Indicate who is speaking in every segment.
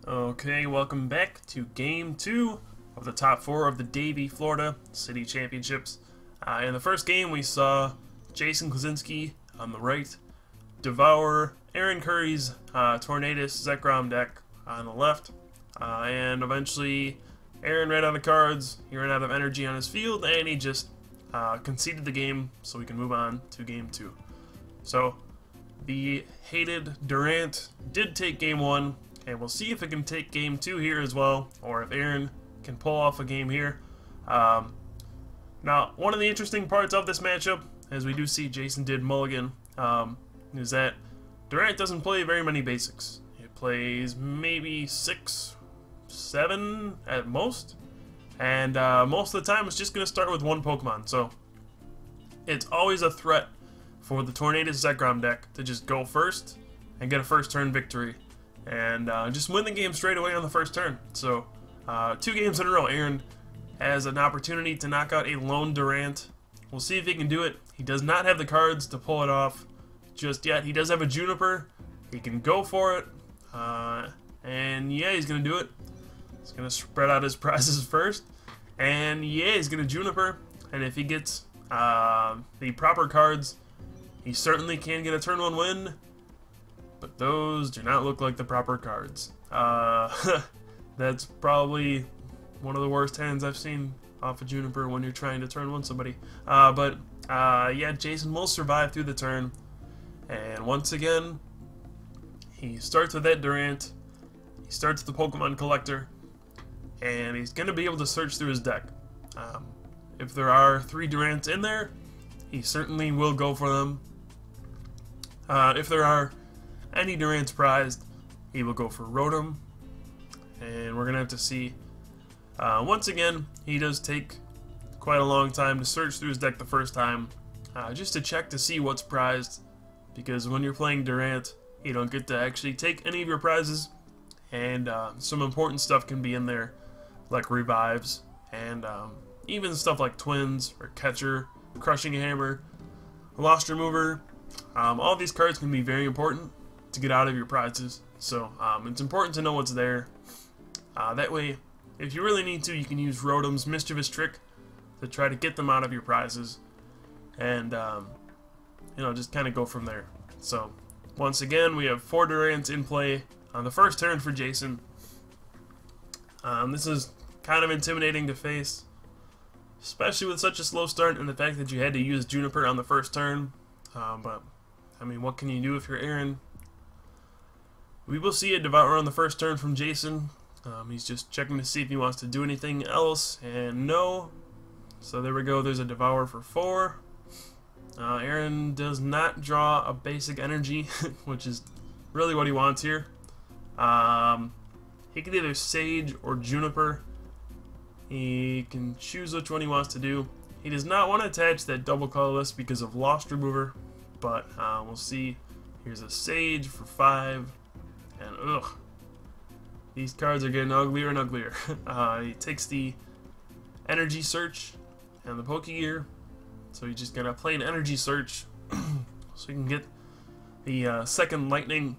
Speaker 1: Okay, welcome back to Game 2 of the top 4 of the Davie, Florida City Championships. In the first game, we saw Jason Klaczynski on the right devour Aaron Curry's Tornadus Zekrom deck on the left, and eventually Aaron ran out of cards, he ran out of energy on his field, and he just conceded the game so we can move on to Game 2. So, the hated Durant did take Game 1, and we'll see if it can take Game 2 here as well, or if Aaron can pull off a game here. Now, one of the interesting parts of this matchup, as we do see Jason did mulligan, is that Durant doesn't play very many basics. He plays maybe 6, 7 at most, and most of the time it's just going to start with one Pokemon, so it's always a threat for the Tornadus Zekrom deck to just go first and get a first turn victory and just win the game straight away on the first turn. So 2 games in a row, Aaron has an opportunity to knock out a lone Durant. We'll see if he can do it. He does not have the cards to pull it off just yet. He does have a Juniper. He can go for it. And yeah, he's going to do it. He's going to spread out his prizes first. And yeah, he's going to Juniper. And if he gets the proper cards, he certainly can get a turn 1 win. But those do not look like the proper cards. That's probably one of the worst hands I've seen off of Juniper when you're trying to turn 1 somebody. Yeah, Jason will survive through the turn. And once again, he starts with that Durant. He starts with the Pokemon Collector. And he's going to be able to search through his deck. If there are 3 Durants in there, he certainly will go for them. If there are any Durants prized, he will go for Rotom. And we're going to have to see. Once again, he does take quite a long time to search through his deck the first time, just to check to see what's prized. Because when you're playing Durant, you don't get to actually take any of your prizes. And some important stuff can be in there, like revives, and even stuff like Twins, or Catcher, Crushing Hammer, Lost Remover. All these cards can be very important to get out of your prizes, so it's important to know what's there. That way, if you really need to, you can use Rotom's Mischievous Trick to try to get them out of your prizes, and you know, just kind of go from there. So once again, we have 4 Durants in play on the first turn for Jason. This is kind of intimidating to face, especially with such a slow start and the fact that you had to use Juniper on the first turn. But I mean, what can you do if you're Aaron? We will see a Devour on the first turn from Jason. He's just checking to see if he wants to do anything else, and no. So there we go, there's a Devour for 4. Aaron does not draw a basic energy, which is really what he wants here. He can either Sage or Juniper. He can choose which one he wants to do. He does not want to attach that double colorless because of Lost Remover, but we'll see. Here's a Sage for 5. And ugh, these cards are getting uglier and uglier. He takes the Energy Search and the Pokegear, so he's just gonna play an Energy Search so you can get the second Lightning,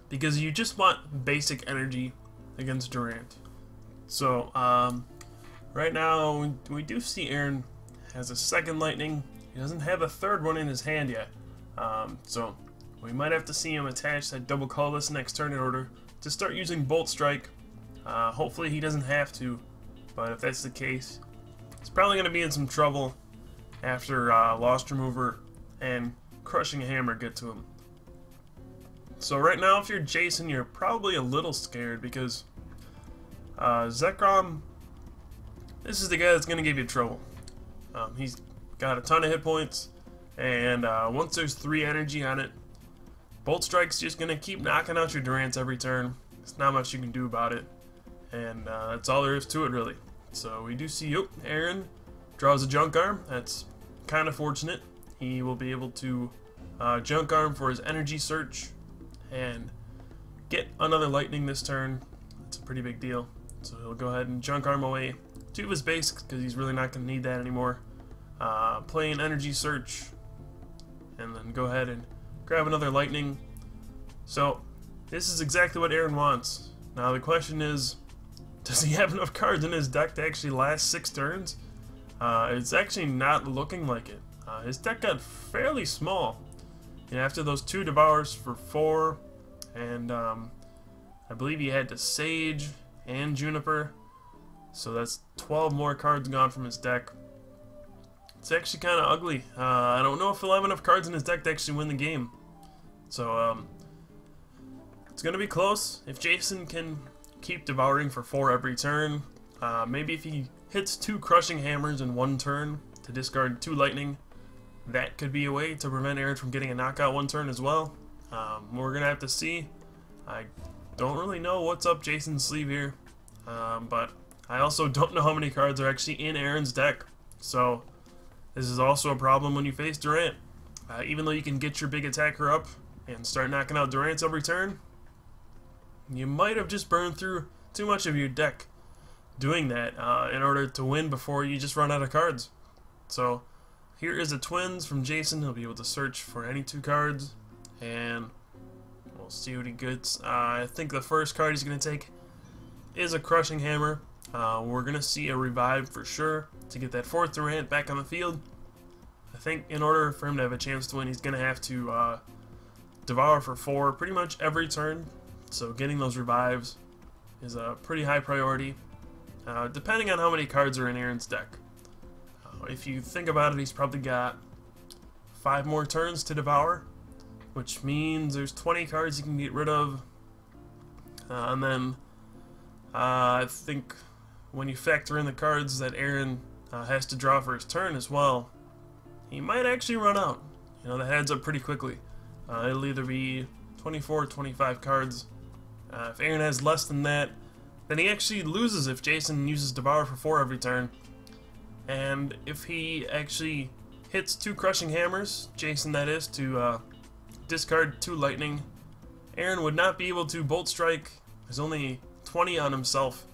Speaker 1: because you just want basic energy against Durant. So right now we do see Aaron has a second Lightning. He doesn't have a third one in his hand yet, so we might have to see him attach that double colorless next turn in order to start using Bolt Strike. Hopefully he doesn't have to, but if that's the case, he's probably going to be in some trouble after Lost Remover and Crushing Hammer get to him. So right now, if you're Jason, you're probably a little scared because Zekrom, this is the guy that's going to give you trouble. He's got a ton of hit points, and once there's 3 energy on it, Bolt Strike's just going to keep knocking out your Durants every turn. There's not much you can do about it, and that's all there is to it, really. So we do see, Aaron draws a Junk Arm. That's kind of fortunate. He will be able to Junk Arm for his Energy Search and get another Lightning this turn. That's a pretty big deal. So he'll go ahead and Junk Arm away 2 of his basics because he's really not going to need that anymore. Play an Energy Search, and then go ahead and grab another Lightning. So this is exactly what Aaron wants. Now the question is, does he have enough cards in his deck to actually last 6 turns? It's actually not looking like it. His deck got fairly small. And after those 2 Devours for 4, and I believe he had to Sage and Juniper, so that's 12 more cards gone from his deck. It's actually kind of ugly. I don't know if he'll have enough cards in his deck to actually win the game. So it's going to be close. If Jason can keep devouring for 4 every turn, maybe if he hits 2 Crushing Hammers in 1 turn to discard 2 Lightning, that could be a way to prevent Aaron from getting a knockout 1 turn as well. We're going to have to see. I don't really know what's up Jason's sleeve here, but I also don't know how many cards are actually in Aaron's deck. So this is also a problem when you face Durant. Even though you can get your big attacker up and start knocking out Durant's every turn, you might have just burned through too much of your deck doing that in order to win before you just run out of cards. So here is a Twins from Jason. He'll be able to search for any 2 cards, and we'll see what he gets. I think the first card he's going to take is a Crushing Hammer. We're going to see a Revive for sure to get that 4th Durant back on the field. I think in order for him to have a chance to win, he's going to have to Devour for 4 pretty much every turn. So getting those Revives is a pretty high priority, depending on how many cards are in Aaron's deck. If you think about it, he's probably got 5 more turns to Devour, which means there's 20 cards you can get rid of. And then I think when you factor in the cards that Aaron has to draw for his turn as well, he might actually run out. You know, that adds up pretty quickly. It'll either be 24 or 25 cards. If Aaron has less than that, then he actually loses if Jason uses Devour for 4 every turn. And if he actually hits 2 Crushing Hammers, Jason that is, to discard 2 Lightning, Aaron would not be able to Bolt Strike. There's only 20 on himself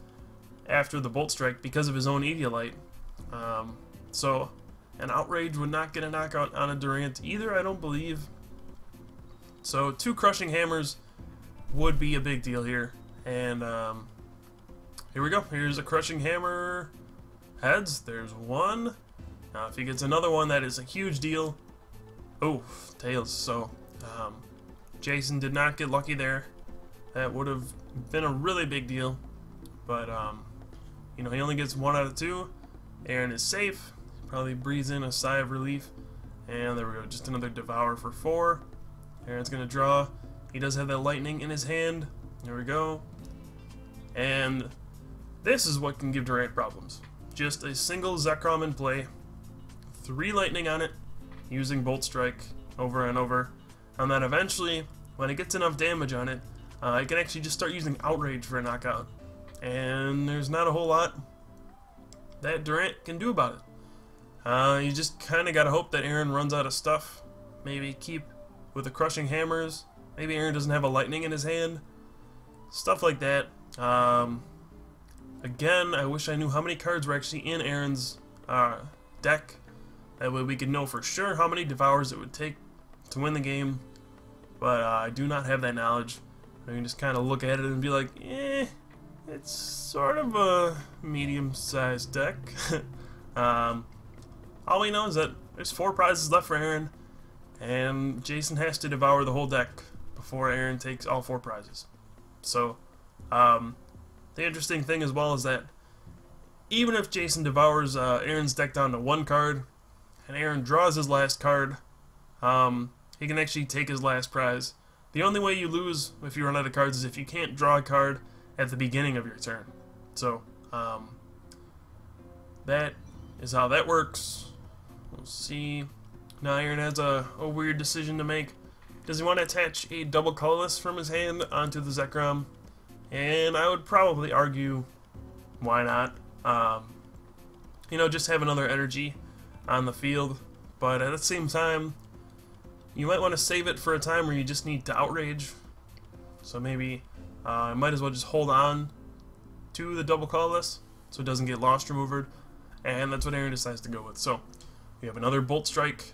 Speaker 1: after the Bolt Strike because of his own Eviolite. So an Outrage would not get a knockout on a Durant either, I don't believe. So 2 Crushing Hammers would be a big deal here. And here we go. Here's a Crushing Hammer. Heads. There's 1. Now if he gets another one, that is a huge deal. Oh, tails. So Jason did not get lucky there. That would have been a really big deal. But you know, he only gets 1 out of 2. Aaron is safe. Probably breathes in a sigh of relief. And there we go. Just another Devour for 4. Aaron's gonna draw. He does have that Lightning in his hand. There we go. And this is what can give Durant problems. Just a single Zekrom in play, 3 Lightning on it, using Bolt Strike over and over, and then eventually, when it gets enough damage on it, it can actually just start using Outrage for a knockout. And there's not a whole lot that Durant can do about it. You just kind of got to hope that Aaron runs out of stuff. Maybe keep with the Crushing Hammers. Maybe Aaron doesn't have a Lightning in his hand. Stuff like that. Again, I wish I knew how many cards were actually in Aaron's deck. That way we could know for sure how many Devours it would take to win the game. But I do not have that knowledge. I can just kind of look at it and be like, it's sort of a medium-sized deck. All we know is that there's 4 prizes left for Aaron, and Jason has to devour the whole deck before Aaron takes all 4 prizes. So, the interesting thing as well is that even if Jason devours Aaron's deck down to 1 card, and Aaron draws his last card, he can actually take his last prize. The only way you lose if you run out of cards is if you can't draw a card at the beginning of your turn. So, that is how that works. We'll see. Now Aaron has a weird decision to make. Does he want to attach a double colorless from his hand onto the Zekrom? And I would probably argue, why not? You know, just have another energy on the field. But at the same time, you might want to save it for a time where you just need to outrage. So maybe I might as well just hold on to the double colorless so it doesn't get lost removered. And that's what Aaron decides to go with. So we have another Bolt Strike,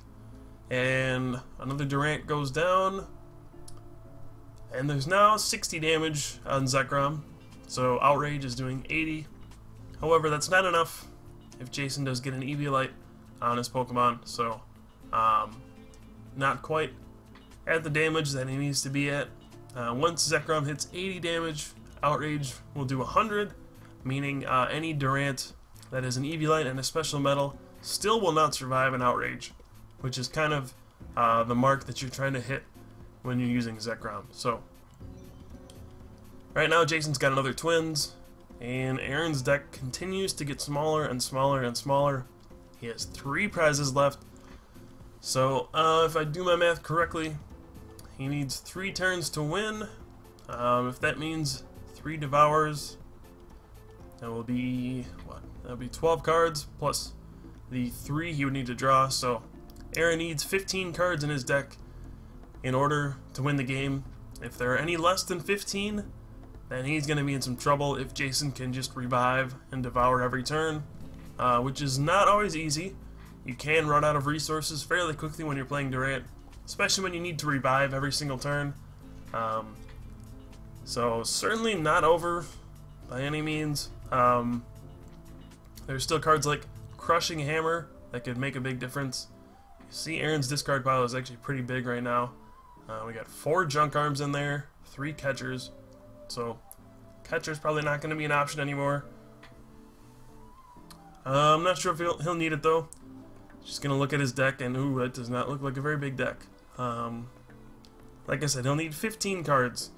Speaker 1: and another Durant goes down. And there's now 60 damage on Zekrom. So Outrage is doing 80. However, that's not enough if Jason does get an Eviolite on his Pokemon. So, not quite at the damage that he needs to be at. Once Zekrom hits 80 damage, Outrage will do 100, meaning any Durant that is an Eviolite and a special metal still will not survive an Outrage, which is kind of the mark that you're trying to hit when you're using Zekrom. So, right now Jason's got another Twins, and Aaron's deck continues to get smaller and smaller and smaller. He has 3 prizes left. So, if I do my math correctly, he needs 3 turns to win. If that means 3 Devours, that will be, what? That will be 12 cards, plus the 3 he would need to draw. So, Aaron needs 15 cards in his deck in order to win the game. If there are any less than 15, then he's going to be in some trouble if Jason can just revive and devour every turn, which is not always easy. You can run out of resources fairly quickly when you're playing Durant, especially when you need to revive every single turn. So certainly not over by any means. There's still cards like Crushing Hammer that could make a big difference. You see Aaron's discard pile is actually pretty big right now. We got 4 Junk Arms in there, 3 Catchers. So, Catcher's probably not going to be an option anymore. I'm not sure if he'll need it though. Just going to look at his deck, and ooh, that does not look like a very big deck. Like I said, he'll need 15 cards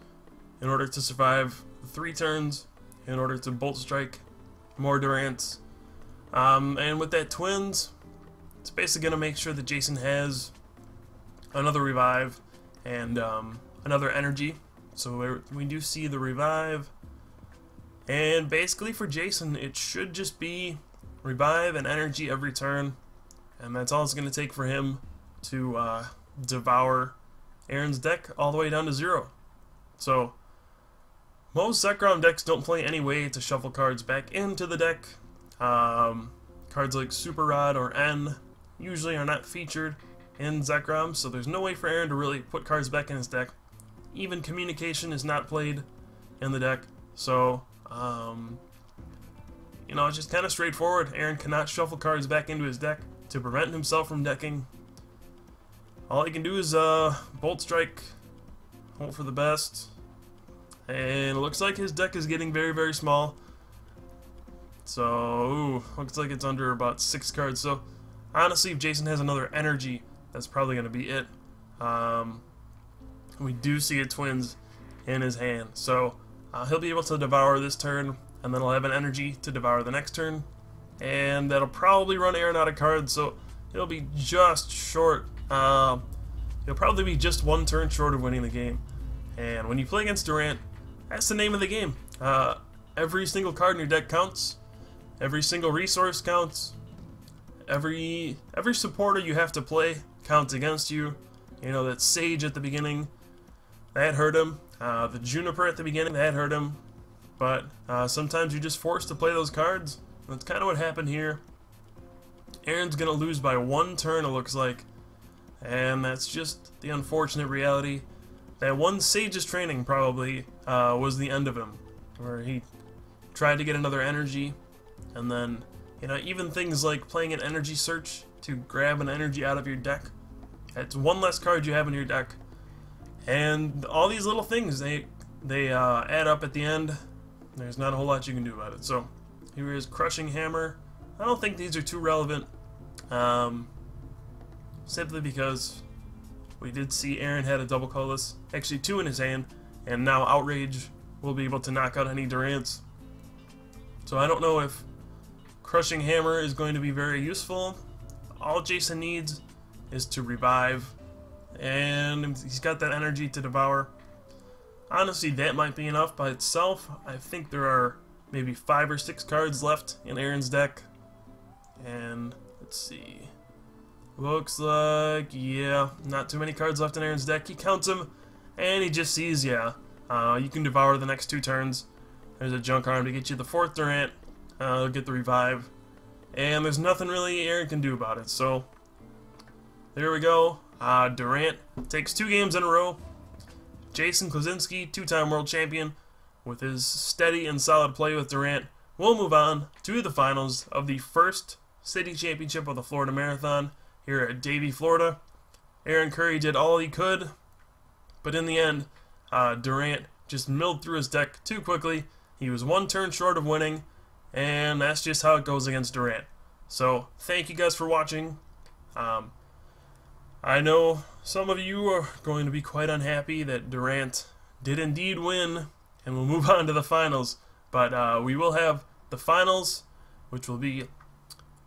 Speaker 1: in order to survive 3 turns, in order to Bolt Strike more Durants. And with that Twins, it's basically going to make sure that Jason has another Revive and another Energy. So we do see the Revive, and basically for Jason it should just be Revive and Energy every turn, and that's all it's going to take for him to devour Aaron's deck all the way down to 0. So most Zekrom decks don't play any way to shuffle cards back into the deck. Cards like Super Rod or N usually are not featured in Zekrom, so there's no way for Aaron to really put cards back in his deck. Even Communication is not played in the deck, so you know, it's just kind of straightforward. Aaron cannot shuffle cards back into his deck to prevent himself from decking. All he can do is Bolt Strike, hope for the best, and it looks like his deck is getting very, very small. So, ooh, looks like it's under about 6 cards. So, honestly, if Jason has another Energy, that's probably going to be it. We do see a Twins in his hand, so he'll be able to devour this turn, and then he'll have an Energy to devour the next turn, and that'll probably run Aaron out of cards, so he'll be just short. He'll probably be just 1 turn short of winning the game. And when you play against Durant, that's the name of the game. Every single card in your deck counts. Every single resource counts. Every supporter you have to play counts against you. You know, that Sage at the beginning, that hurt him. The Juniper at the beginning, that hurt him. But sometimes you're just forced to play those cards. That's kind of what happened here. Aaron's going to lose by 1 turn, it looks like. And that's just the unfortunate reality. That one Sage's training probably was the end of him. Where he tried to get another Energy. And then, you know, even things like playing an Energy Search to grab an Energy out of your deck. That's 1 less card you have in your deck. And all these little things, they add up at the end. There's not a whole lot you can do about it. So, here is Crushing Hammer. I don't think these are too relevant. Simply because we did see Aaron had a double colorless, actually 2 in his hand, and now Outrage will be able to knock out any Durants. So I don't know if Crushing Hammer is going to be very useful. All Jason needs is to revive, and he's got that Energy to devour. Honestly, that might be enough by itself. I think there are maybe 5 or 6 cards left in Aaron's deck. And let's see. Looks like, yeah, not too many cards left in Aaron's deck. He counts them, and he just sees, yeah, you can devour the next 2 turns. There's a Junk Arm to get you the 4th Durant. Get the Revive. And there's nothing really Aaron can do about it. So, there we go. Durant takes 2 games in a row. Jason Klaczynski, 2-time world champion, with his steady and solid play with Durant, will move on to the finals of the first city championship of the Florida Marathon here at Davie, Florida. Aaron Curry did all he could, but in the end, Durant just milled through his deck too quickly. He was one turn short of winning, and that's just how it goes against Durant. So, thank you guys for watching. I know some of you are going to be quite unhappy that Durant did indeed win and will move on to the finals, but we will have the finals, which will be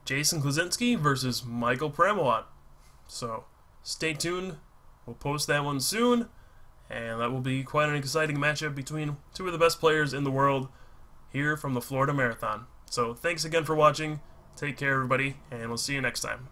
Speaker 1: Jason Klaczynski versus Michael Pramawat. So, stay tuned. We'll post that one soon, and that will be quite an exciting matchup between two of the best players in the world here from the Florida Marathon. So, thanks again for watching. Take care, everybody, and we'll see you next time.